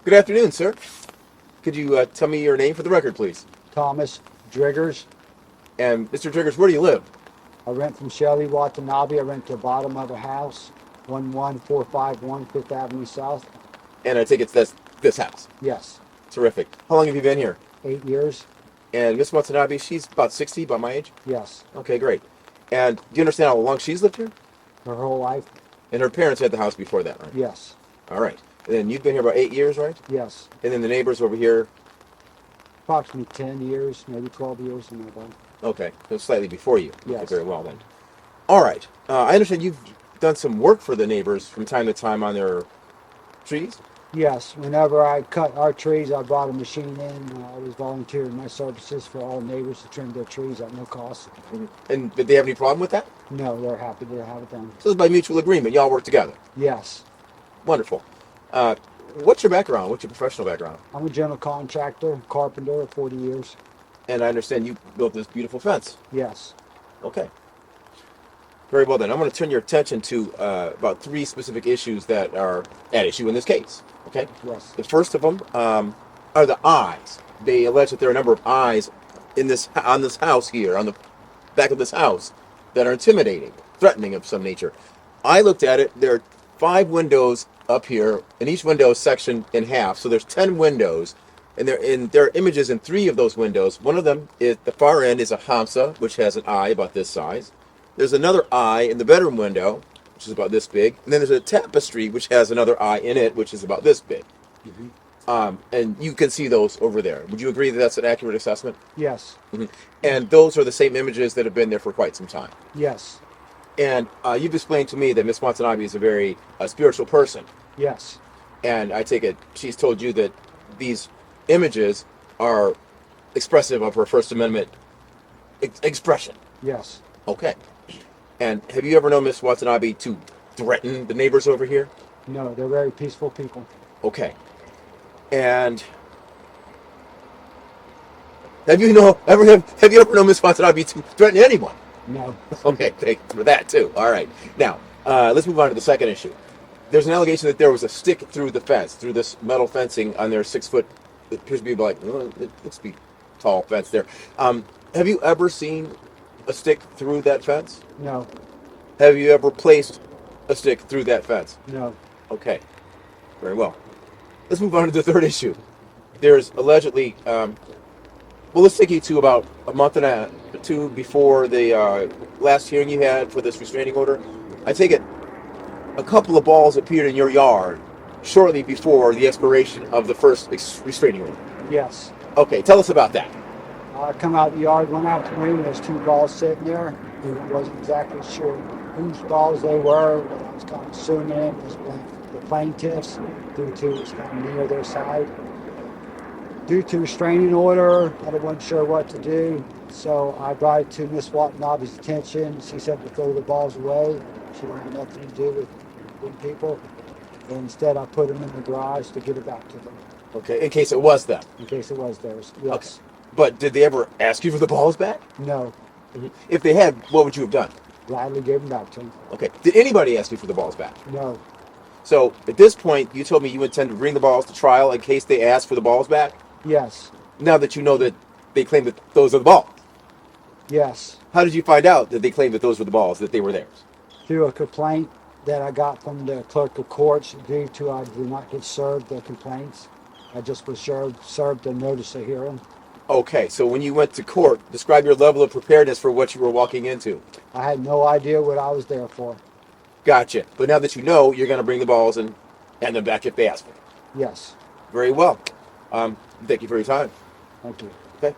Good afternoon, sir. Could you tell me your name for the record, please? Thomas Driggers. And Mr. Driggers, where do you live? I rent from Shelley Watanabe. I rent the bottom of a house, 11451 Fifth Avenue South. And I take it that's this house. Yes, Terrific. How long have you been here? 8 years. And Miss Watanabe, she's about 60, about my age? Yes, Okay, great. And do you understand how long she's lived here? her whole life. And her parents had the house before that, right? Yes, All right. And then you've been here about 8 years, right? yes. And then the neighbors over here, Approximately 10 years, maybe 12 years, something like that. okay, so slightly before you. Yes. Okay, very well then. All right. I understand you've done some work for the neighbors from time to time on their trees? Yes, whenever I cut our trees, I brought a machine in. I was volunteering my services for all neighbors to trim their trees at no cost. Mhm. And did they have any problem with that? No, they're happy to have it done. So it's by mutual agreement. Y'all work together. Yes, Wonderful. Uh, what's your background? What's your professional background? I'm a general contractor, carpenter, 40 years. And I understand you built this beautiful fence. Yes, Okay. Very well then. I'm going to turn your attention to about three specific issues that are at issue in this case. Okay. yes, The first of them are the eyes. They allege that there are a number of eyes in this on this house here, on the back of this house, that are intimidating, threatening of some nature. I looked at it. There are 5 windows up here, and each window is sectioned in half. So there's 10 windows, and there are images in 3 of those windows. One of them is the far end is a Hamsa, which has an eye about this size. There's another eye in the bedroom window, which is about this big, and then there's a tapestry which has another eye in it, which is about this big. hmm And you can see those over there. Would you agree that that's an accurate assessment? yes, And those are the same images that have been there for quite some time. yes, And you've explained to me that Miss Watanabe is a very spiritual person. yes, And I take it she's told you that these images are expressive of her First Amendment expression. yes. Okay. And have you ever known Miss Watanabe to threaten the neighbors over here? No, they're very peaceful people. Okay. And have you ever known Miss Watanabe to threaten anyone? No, Okay, thank you for that too. All right. Now, let's move on to the second issue. There's an allegation that there was a stick through the fence, through this metal fencing on their 6 foot, it appears to be like, it looks to be tall fence there. Have you ever seen a stick through that fence? no, Have you ever placed a stick through that fence? no, Okay, very well. Let's move on to the third issue. There's allegedly, well, let's take you to about a month and a two before the last hearing you had for this restraining order. I take it a couple of balls appeared in your yard shortly before the expiration of the first restraining order. yes. Okay, tell us about that. I come out the yard, went out to the ring, there's 2 balls sitting there. I wasn't exactly sure whose balls they were, but I was kind of assuming it was the plaintiffs due to it was kind of near their side. Due to restraining order, I wasn't sure what to do, so I brought it to Miss Watanabe's attention. She said to throw the balls away. She didn't have nothing to do with people. And instead, I put them in the garage to give it back to them, Okay, in case it was them. in case it was theirs. Okay. Yes. But did they ever ask you for the balls back? No. If they had, what would you have done? Gladly gave them back to them. Okay. Did anybody ask you for the balls back? No. So at this point, you told me you intend to bring the balls to trial in case they ask for the balls back. Yes. Now that you know that they claim that those are the balls, Yes. how did you find out that they claimed that those were the balls, that they were theirs? Through a complaint that I got from the clerk of courts due to I did not get served the complaints. I just was served a notice of hearing. Okay, so when you went to court, describe your level of preparedness for what you were walking into. I had no idea what I was there for. Gotcha. But now that you know, you're going to bring the balls and hand them back if they ask for it. Yes. Very well. Thank you for your time. Thank you. Okay.